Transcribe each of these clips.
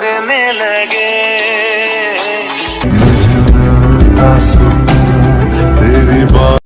करने लगे तेरी बात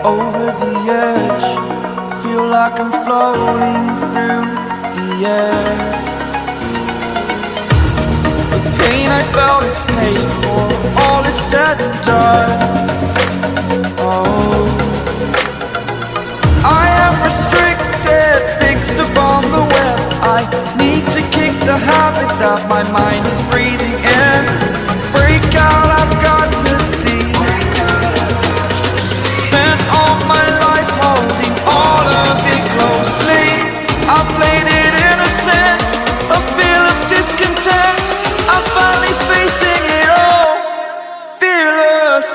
over the edge, feel like I'm floating through the air. The pain I felt is paid for, all is said and done. Oh, I am restricted, fixed upon the web. I need to kick the habit that my mind is breathing in. Break out, I've got to see. Spent all my life holding all of it closely. I played it innocent, a feel of discontent. I'm finally facing it all, fearless.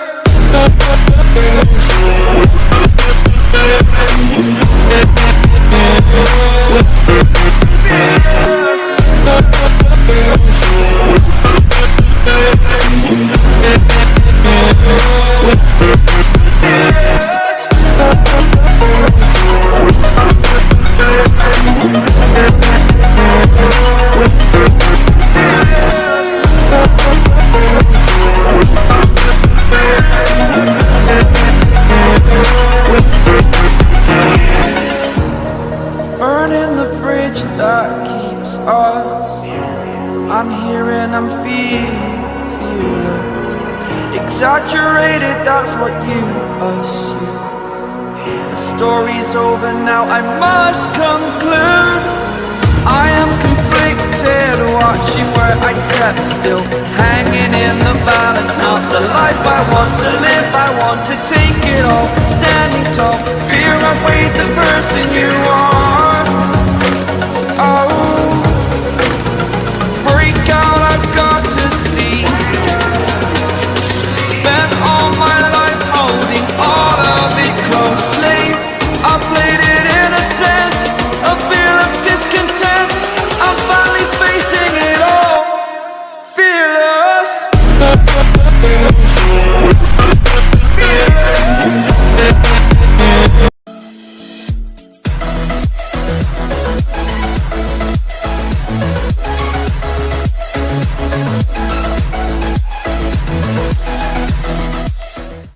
Burning the bridge that keeps us. I'm here and I'm feeling fearless. Exaggerated, that's what you assume. The story's over now, I must conclude. I am conflicted, watching where I step still, hanging in the balance. Not the life I want to live, I want to take it all. Standing tall, fear I weighed the person you are.